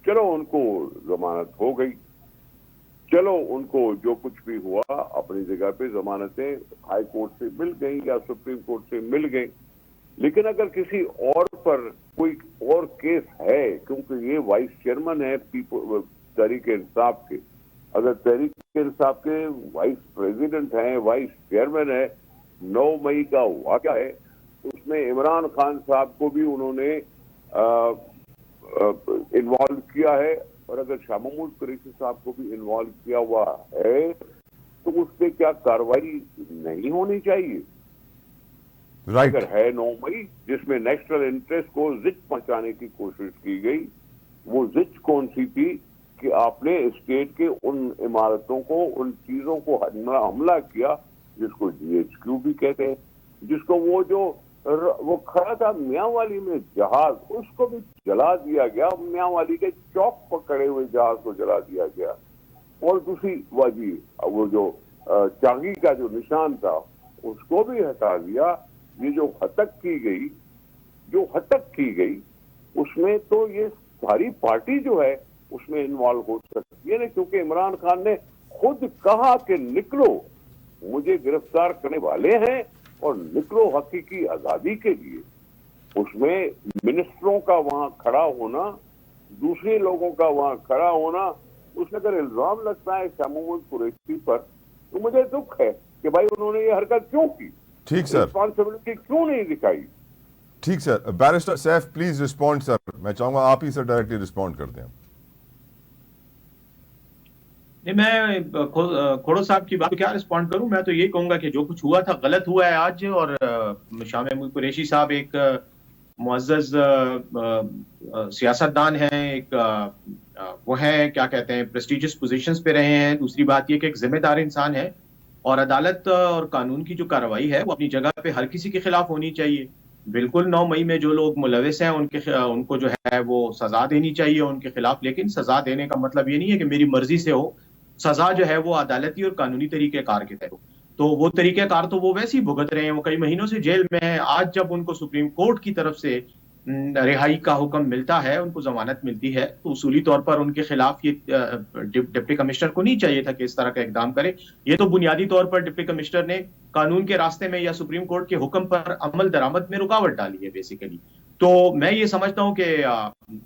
चलो उनको जमानत हो गई, चलो उनको जो कुछ भी हुआ अपनी जगह पे जमानतें हाई कोर्ट से मिल गई या सुप्रीम कोर्ट से मिल गई, लेकिन अगर किसी और पर कोई और केस है, क्योंकि ये वाइस चेयरमैन है तहरीक इंसाफ के, अगर तहरीक इंसाफ के वाइस प्रेसिडेंट हैं, वाइस चेयरमैन है, 9 मई का वाक़या है, उसमें इमरान खान साहब को भी उन्होंने इन्वॉल्व किया है, और अगर शाह महमूद कुरैशी साहब को भी इन्वॉल्व किया हुआ है, तो उस पर क्या कार्रवाई नहीं होनी चाहिए? राइट। अगर है 9 मई जिसमें नेशनल इंटरेस्ट को जिच पहुंचाने की कोशिश की गई, वो जिच कौन सी थी कि आपने स्टेट के उन इमारतों को, उन चीजों को हमला किया जिसको GHQ भी कहते हैं, जिसको वो खड़ा था मियांवाली में जहाज, उसको भी जला दिया गया, मियांवाली के चौक पर खड़े हुए जहाज को जला दिया गया, और दूसरी बाजी वो जो चांगी का जो निशान था उसको भी हटा दिया। ये जो हतक की गई उसमें तो ये सारी पार्टी जो है उसमें इन्वॉल्व हो सकती है ना, क्योंकि इमरान खान ने खुद कहा कि निकलो, मुझे गिरफ्तार करने वाले हैं और निकलो हकीकी आजादी के लिए। उसमें मिनिस्टरों का वहां खड़ा होना, दूसरे लोगों का वहां खड़ा होना, उसमें अगर इल्जाम लगता है शाह महमूद कुरैशी पर, तो मुझे दुख है कि भाई उन्होंने ये हरकत क्यों की, ठीक सर, रिस्पॉन्सिबिलिटी क्यों नहीं दिखाई। ठीक sir. Barrister Saif please respond sir, मैं चाहूंगा आप ही सर डायरेक्टली रिस्पॉन्ड करते हैं। नहीं, मैं खोड़ो साहब की बात को क्या रिस्पॉन्ड करूं। मैं तो यही कहूंगा कि जो कुछ हुआ था गलत हुआ है आज, और शाह महमूद कुरैशी साहब एक मुअज़्ज़ज़ सियासतदान हैं, एक वो हैं क्या कहते हैं प्रेस्टिजियस पोजीशंस पे रहे हैं। दूसरी बात ये कि एक जिम्मेदार इंसान है, और अदालत और कानून की जो कार्रवाई है वो अपनी जगह पे हर किसी के खिलाफ होनी चाहिए। बिल्कुल 9 मई में जो लोग मुलविस हैं उनको जो है वो सजा देनी चाहिए उनके खिलाफ, लेकिन सजा देने का मतलब ये नहीं है कि मेरी मर्जी से हो। सजा जो है वो अदालती और कानूनी तरीकेकार के तहत हो, तो वो तरीकेकार तो वो वैसे ही भुगत रहे हैं, वो कई महीनों से जेल में है। आज जब उनको सुप्रीम कोर्ट की तरफ से रिहाई का हुक्म मिलता है, उनको जमानत मिलती है, तो उसूली तौर पर उनके खिलाफ ये डिप्टी कमिश्नर को नहीं चाहिए था कि इस तरह का इकदाम करे। ये तो बुनियादी तौर पर डिप्टी कमिश्नर ने कानून के रास्ते में या सुप्रीम कोर्ट के हुक्म पर अमल दरामद में रुकावट डाली है बेसिकली। तो मैं ये समझता हूं कि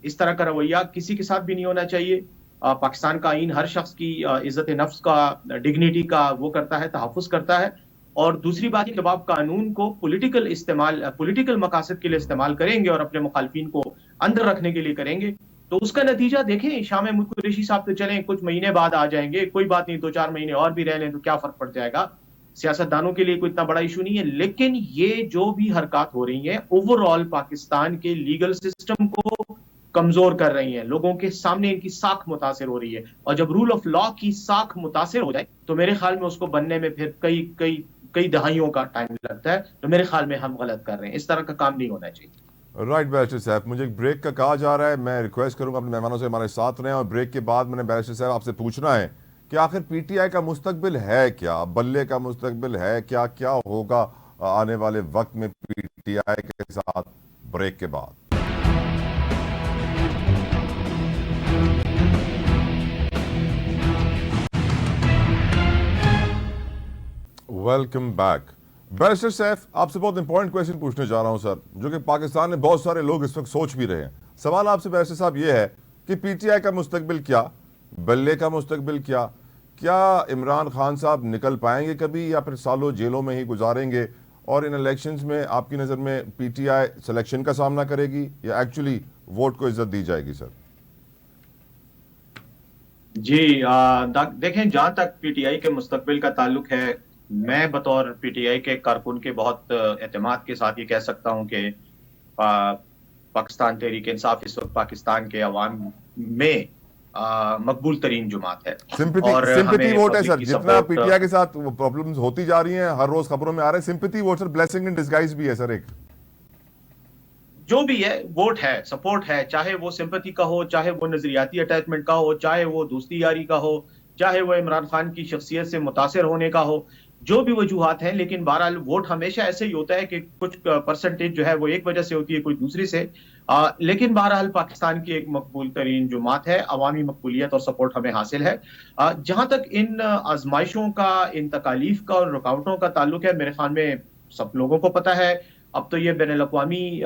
इस तरह का रवैया किसी के साथ भी नहीं होना चाहिए। पाकिस्तान का आईन हर शख्स की इज्जत नफ्स का, डिग्निटी का वो करता है, तहफ़्फ़ुज़ करता है। और दूसरी बात जब आप कानून को पॉलिटिकल मकासद के लिए इस्तेमाल करेंगे और अपने मुखालफिन को अंदर रखने के लिए करेंगे, तो उसका नतीजा देखें। शाह महमूद कुरैशी साहब तो चलें कुछ महीने बाद आ जाएंगे, कोई बात नहीं, 2-4 महीने और भी रह लें तो क्या फर्क पड़ जाएगा, सियासतदानों के लिए कोई इतना बड़ा इशू नहीं है। लेकिन ये जो भी हरकत हो रही है ओवरऑल पाकिस्तान के लीगल सिस्टम को कमजोर कर रही हैं, लोगों के सामने इनकी साख मुतासिर हो रही है, और जब रूल ऑफ लॉ की साख मुतासिर हो जाए तो मेरे ख्याल में उसको बनने में फिर कई दहाइयों का टाइम लगता है। तो मेरे ख्याल में हम गलत कर रहे हैं, इस तरह का काम नहीं होना चाहिए। राइट बैरिस्टर साहब, मुझे एक ब्रेक का कहा जा रहा है, मैं रिक्वेस्ट करूंगा अपने मेहमानों से हमारे साथ रहें, और ब्रेक के बाद मैंने बैरिस्टर साहब आपसे पूछना है कि आखिर पीटीआई का मुस्तकबिल है क्या, बल्ले का मुस्तकबिल है क्या, क्या होगा आने वाले वक्त में पीटीआई के साथ, ब्रेक के बाद। Welcome back. बैरिस्टर सैफ, आपसे बहुत इंपॉर्टेंट क्वेश्चन पूछने जा रहा हूं सर, जो कि पाकिस्तान में बहुत सारे लोग इस वक्त सोच भी रहे हैं। सवाल आपसे बैरिस्टर साहब ये है कि पीटीआई का मुस्तकबिल क्या, बल्ले का मुस्तकबिल क्या, क्या इमरान खान साहब निकल पाएंगे कभी, या फिर सालों जेलों में ही गुजारेंगे, और इन इलेक्शंस में आपकी नज़र में पीटीआई सिलेक्शन का सामना करेगी या एक्चुअली वोट को इज्जत दी जाएगी सर? जी, देखें, जहां तक पीटीआई के मुस्तकबिल का ताल्लुक है, मैं बतौर पीटीआई के कारकुन के बहुत एतमाद के साथ ये कह सकता हूं कि पाकिस्तान तहरीक इंसाफ इस वक्त पाकिस्तान के अवाम में मकबूल तरीन जमात है। सिंपैथी वोट है सर, जितना पीटीआई के साथ प्रॉब्लम्स होती जा रही हैं, हर रोज खबरों में आ रहे हैं, sympathy vote sir, blessing in disguise भी है सर। एक जो भी है वोट है, सपोर्ट है, चाहे वो सिंपैथी का हो, चाहे वो नजरियाती अटैचमेंट का हो, चाहे वो दोस्ती यारी का हो, चाहे वो इमरान खान की शख्सियत से मुतासिर होने का हो, जो भी वजूहात हैं। लेकिन बहरहाल वोट हमेशा ऐसे ही होता है कि कुछ परसेंटेज जो है वो एक वजह से होती है, कोई दूसरी से। लेकिन बहरहाल पाकिस्तान की एक मकबूल तरीन जमात है, अवामी मकबूलियत और सपोर्ट हमें हासिल है। जहां तक इन आजमाइशों का, इन तकालीफ का और रुकावटों का ताल्लुक है, मेरे ख्याल में सब लोगों को पता है। अब तो ये बैनुल अक़वामी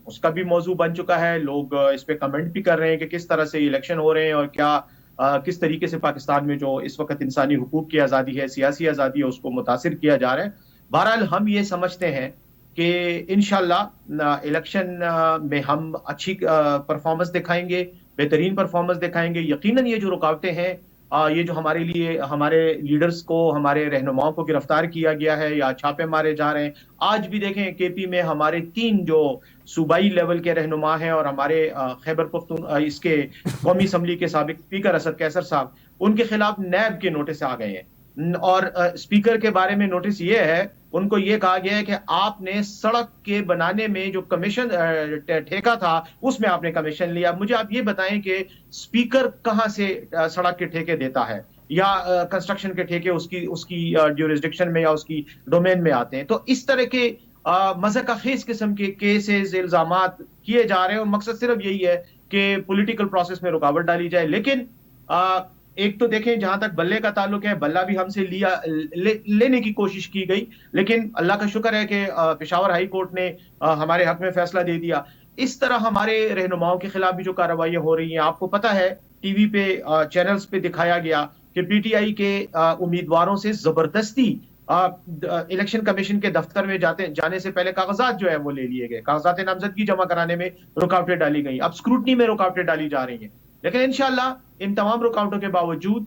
उसका भी मौजू बन चुका है, लोग इस पे कमेंट भी कर रहे हैं कि किस तरह से इलेक्शन हो रहे हैं और क्या किस तरीके से पाकिस्तान में जो इस वक्त इंसानी हुकूक की आज़ादी है, सियासी आज़ादी है, उसको मुतासिर किया जा रहा है। बहरहाल हम ये समझते हैं कि इंशाल्लाह इलेक्शन में हम अच्छी परफॉर्मेंस दिखाएंगे, बेहतरीन परफॉर्मेंस दिखाएंगे। यकीनन ये जो रुकावटें हैं, ये जो हमारे लिए, हमारे लीडर्स को, हमारे रहनुमाओं को गिरफ्तार किया गया है या छापे मारे जा रहे हैं। आज भी देखें केपी में हमारे 3 जो सूबाई लेवल के रहनुमा हैं और हमारे खैबर पख्तून इसके कौमी असम्बली के साबिक स्पीकर असद कैसर साहब, उनके खिलाफ नैब के नोटिस आ गए हैं। और स्पीकर के बारे में नोटिस ये है, उनको ये कहा गया है कि आपने सड़क के बनाने में जो कमीशन ठेका था उसमें आपने कमीशन लिया। मुझे आप ये बताएं कि स्पीकर कहां से सड़क के ठेके देता है? या कंस्ट्रक्शन के ठेके उसकी उसकी ड्यूरिसडिक्शन में या उसकी डोमेन में आते हैं। तो इस तरह के मज़ाक़खेज़ किस्म के केसेस, इल्जामात किए जा रहे हैं, और मकसद सिर्फ यही है कि पॉलिटिकल प्रोसेस में रुकावट डाली जाए। लेकिन एक तो देखें, जहां तक बल्ले का ताल्लुक है, बल्ला भी हमसे लेने की कोशिश की गई, लेकिन अल्लाह का शुक्र है कि पेशावर हाई कोर्ट ने हमारे हक में फैसला दे दिया। इस तरह हमारे रहनुमाओं के खिलाफ भी जो कार्रवाइयां हो रही हैं, आपको पता है टीवी पे चैनल्स पे दिखाया गया कि पीटीआई के उम्मीदवारों से जबरदस्ती इलेक्शन कमीशन के दफ्तर में जाने से पहले कागजात जो है वो ले लिए गए, कागजात नामजदगी जमा कराने में रुकावटें डाली गई, अब स्क्रूटनी में रुकावटें डाली जा रही हैं। लेकिन इंशाल्लाह इन तमाम रुकावटों के बावजूद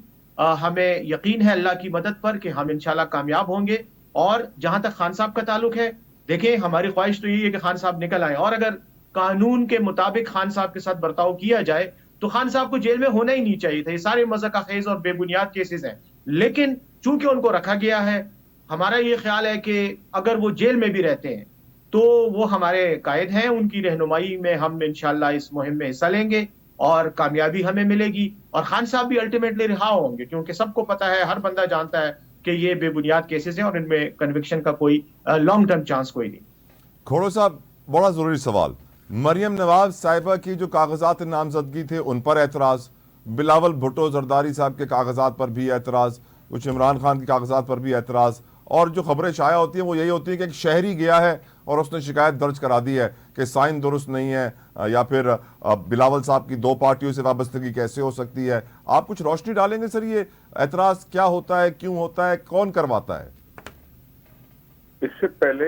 हमें यकीन है अल्लाह की मदद पर कि हम इंशाल्लाह कामयाब होंगे। और जहां तक खान साहब का ताल्लुक है, देखें, हमारी ख्वाहिश तो यही है कि खान साहब निकल आए, और अगर कानून के मुताबिक खान साहब के साथ बर्ताव किया जाए तो खान साहब को जेल में होना ही नहीं चाहिए था। ये सारे मज़ाक़खेज़ और बेबुनियाद केसेस हैं, लेकिन चूंकि उनको रखा गया है, हमारा ये ख्याल है कि अगर वो जेल में भी रहते हैं तो वो हमारे कायद हैं, उनकी रहनुमाई में हम इंशाल्लाह इस मुहिम में हिस्सा लेंगे और कामयाबी हमें मिलेगी, और खान साहब भी अल्टीमेटली रिहा होंगे, क्योंकि सबको पता है, हर बंदा जानता है कि ये बेबुनियाद केसेस हैं और इनमें कन्विक्शन का कोई लॉन्ग टर्म चांस कोई नहीं। खोड़ो साहब, बड़ा ज़रूरी सवाल, मरियम नवाज साहिबा की जो कागजात नामजदगी थे उन पर एतराज़, बिलावल भुट्टो जरदारी साहब के कागजात पर भी एतराज़, कुछ इमरान खान के कागजात पर भी एतराज़, और जो खबरें शाया होती हैं वो यही होती है कि एक शहरी गया है और उसने शिकायत दर्ज करा दी है कि साइन दुरुस्त नहीं है, या फिर बिलावल साहब की दो पार्टियों से वाबस्तगी कैसे हो सकती है। आप कुछ रोशनी डालेंगे सर, ये एतराज़ क्या होता है, क्यों होता है, कौन करवाता है? इससे पहले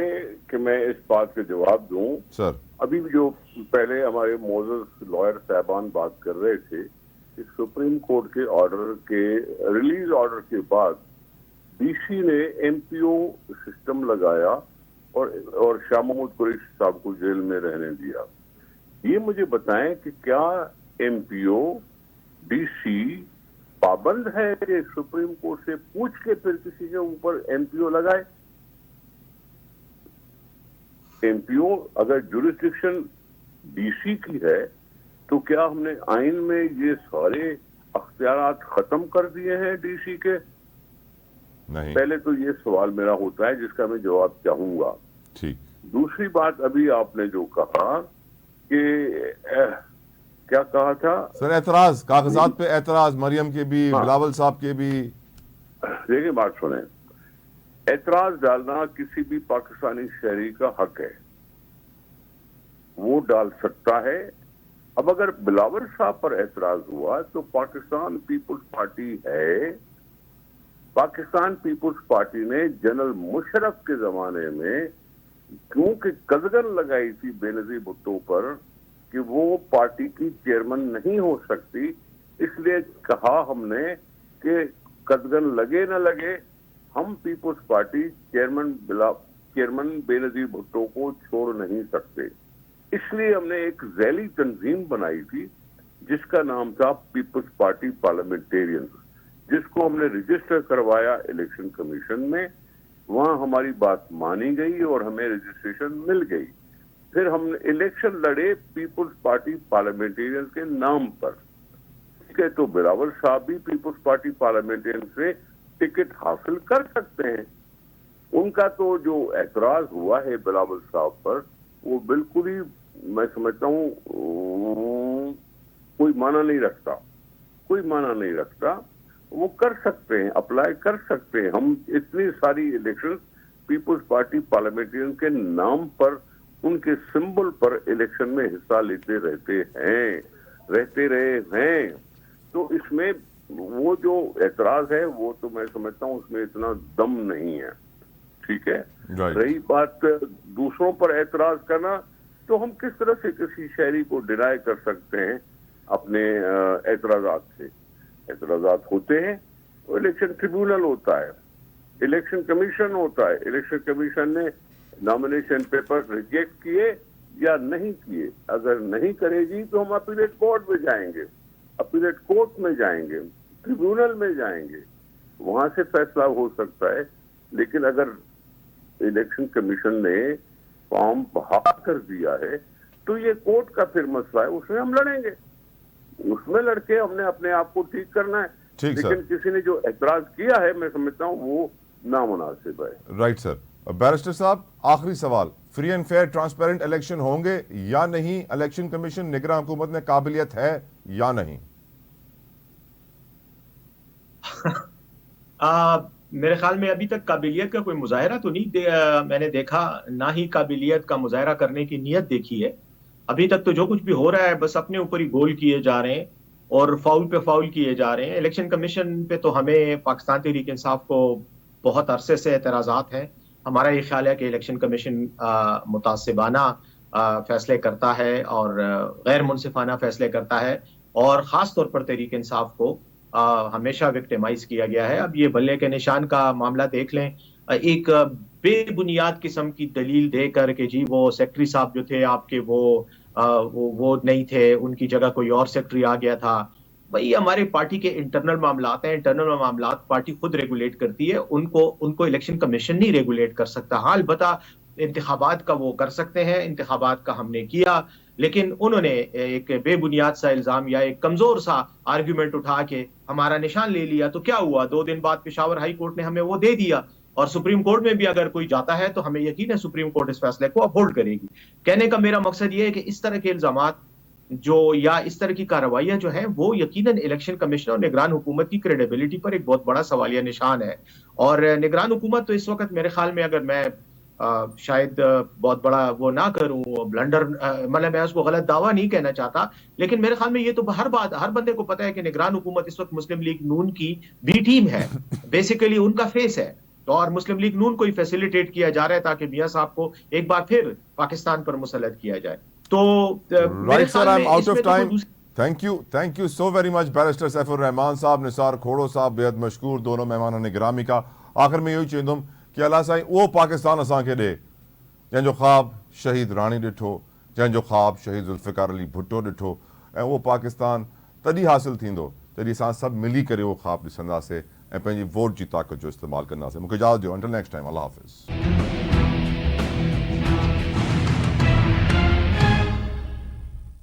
कि मैं इस बात के जवाब दूं, सर अभी जो पहले हमारे मोज़स लॉयर साहबान बात कर रहे थे कि सुप्रीम कोर्ट के ऑर्डर के रिलीज ऑर्डर के बाद डीसी ने एमपीओ सिस्टम लगाया और शाह महमूद कुरैशी साहब को जेल में रहने दिया। ये मुझे बताएं कि क्या एमपीओ डीसी पाबंद है कि सुप्रीम कोर्ट से पूछ के फिर किसी के ऊपर एमपीओ लगाए? एमपीओ अगर जुरिस्डिक्शन डीसी की है तो क्या हमने आइन में ये सारे अख्तियारात खत्म कर दिए हैं डीसी के? नहीं। पहले तो ये सवाल मेरा होता है जिसका मैं जवाब चाहूंगा। ठीक। दूसरी बात, अभी आपने जो कहा कि क्या कहा था सर, एतराज, कागजात पे एतराज, मरियम के भी, हाँ। बिलावल साहब के भी। देखिए, बात सुने, एतराज डालना किसी भी पाकिस्तानी शहरी का हक है, वो डाल सकता है। अब अगर बिलावल साहब पर एतराज हुआ तो पाकिस्तान पीपुल्स पार्टी है, पाकिस्तान पीपुल्स पार्टी ने जनरल मुशर्रफ के जमाने में क्योंकि कदगन लगाई थी बेनजीर भुट्टो पर कि वो पार्टी की चेयरमैन नहीं हो सकती, इसलिए कहा हमने कि कदगन लगे न लगे, हम पीपुल्स पार्टी चेयरमैन बेनजीर भुट्टो को छोड़ नहीं सकते। इसलिए हमने एक जैली तंजीम बनाई थी जिसका नाम था पीपुल्स पार्टी पार्लियामेंटेरियंस, जिसको हमने रजिस्टर करवाया इलेक्शन कमीशन में। वहां हमारी बात मानी गई और हमें रजिस्ट्रेशन मिल गई। फिर हमने इलेक्शन लड़े पीपुल्स पार्टी पार्लियामेंटेरियंस के नाम पर। ठीक है, तो बिलावल साहब भी पीपुल्स पार्टी पार्लियामेंटेरियंस से टिकट हासिल कर सकते हैं। उनका तो जो एतराज हुआ है बिलावल साहब पर, वो बिल्कुल ही मैं समझता हूँ कोई माना नहीं रखता, कोई माना नहीं रखता। वो कर सकते हैं, अप्लाई कर सकते हैं। हम इतनी सारी इलेक्शन पीपुल्स पार्टी पार्लियामेंटेरियन के नाम पर, उनके सिंबल पर इलेक्शन में हिस्सा लेते रहते रहे हैं। तो इसमें वो जो एतराज है वो तो मैं समझता हूँ उसमें इतना दम नहीं है। ठीक है, रही बात दूसरों पर एतराज करना, तो हम किस तरह से किसी शहरी को डिनाई कर सकते हैं अपने एतराजात से? एतराजात होते हैं, तो इलेक्शन ट्रिब्यूनल होता है, इलेक्शन कमीशन होता है। इलेक्शन कमीशन ने नॉमिनेशन पेपर रिजेक्ट किए या नहीं किए, अगर नहीं करेगी तो हम अपीलेट कोर्ट में जाएंगे, अपीलेट कोर्ट में जाएंगे, ट्रिब्यूनल में जाएंगे, वहां से फैसला हो सकता है। लेकिन अगर इलेक्शन कमीशन ने फॉर्म बहाल कर दिया है तो ये कोर्ट का फिर मसला है, उसमें हम लड़ेंगे, उसमें लड़के हमने अपने आप को ठीक करना है। ठीक सर। लेकिन किसी ने जो एतराज किया है मैं समझता हूँ वो नामुनासिब है। Right sir. बैरिस्टर साहब, आखिरी सवाल, free and fair transparent election होंगे या नहीं? इलेक्शन कमीशन निगरान हुकूमत में काबिलियत है या नहीं? मेरे ख्याल में अभी तक काबिलियत का कोई मुजाहरा तो नहीं मैंने देखा, ना ही काबिलियत का मुजाहरा करने की नीयत देखी है। अभी तक तो जो कुछ भी हो रहा है बस अपने ऊपर ही गोल किए जा रहे हैं और फाउल पे फाउल किए जा रहे हैं। इलेक्शन कमीशन पे तो हमें पाकिस्तान तहरीक इंसाफ को बहुत अरसे से एतराज़ात हैं। हमारा ये ख्याल है कि इलेक्शन कमीशन मुतासिबाना फैसले करता है और गैर मुनसिफाना फैसले करता है, और ख़ास तौर पर तहरीक इंसाफ को हमेशा विक्टिमाइज किया गया है। अब ये बल्ले के निशान का मामला देख लें, एक बेबुनियाद किस्म की दलील देकर के जी वो सेक्रेटरी साहब जो थे आपके वो नहीं थे, उनकी जगह कोई और सेक्रेटरी आ गया था। भाई हमारे पार्टी के इंटरनल मामलात हैं, इंटरनल मामलात पार्टी खुद रेगुलेट करती है, उनको इलेक्शन कमीशन नहीं रेगुलेट कर सकता। हाँ अलबत्ता इंतखाबात का वो कर सकते हैं, इंतखाबात का हमने किया, लेकिन उन्होंने एक बेबुनियाद सा इल्जाम या एक कमजोर सा आर्ग्यूमेंट उठा के हमारा निशान ले लिया। तो क्या हुआ, 2 दिन बाद पेशावर हाई कोर्ट ने हमें वो दे दिया, और सुप्रीम कोर्ट में भी अगर कोई जाता है तो हमें यकीन है सुप्रीम कोर्ट इस फैसले को अपहोल्ड करेगी। कहने का मेरा मकसद ये है कि इस तरह के इल्जामात जो या इस तरह की कार्रवाइयां जो है वो यकीनन इलेक्शन कमीशन और निगरान हुकूमत की क्रेडिबिलिटी पर एक बहुत बड़ा सवालिया निशान है। और निगरान हुकूमत तो इस वक्त मेरे ख्याल में, अगर मैं शायद बहुत बड़ा वो ना करूं ब्लंडर, मतलब मैं उसको गलत दावा नहीं कहना चाहता, लेकिन मेरे ख्याल में ये तो हर बंदे को पता है कि निगरान हुकूमत इस वक्त मुस्लिम लीग नून की बी टीम है, बेसिकली उनका फेस है, और मुस्लिम लीग नून को ही फैसिलिटेट किया जा रहा है ताकि मियां साहब को एक बार फिर पाकिस्तान पर मुसल्लत किया जाए। तो right sir, I am out of time. Thank you so very much barrister Saifur Rahman साहब, निसार खोड़ो साहब, बेहद मशकूर दोनों मेहमान ने गिरामी का। आखिर में यही चवंदुमि कि अल्लाह साईं उहो पाकिस्तान असांखे ॾे जंहिंजो ख्वाब शहीद राणी ॾिठो, जंहिंजो ख्वाब शहीद ज़ुल्फ़िकार अली भुट्टो ॾिठो, ऐं उहो पाकिस्तान तॾहिं हासिल थींदो जॾहिं असां सभु मिली करे उहो ख्वाब ॾिसंदासीं ऐं पंहिंजी वोट जी ताक़त जो इस्तेमालु कंदासीं। मूंखे इजाज़त ॾियो, अंटिल नेक्स्ट टाइम, अल्लाह हाफ़िज़।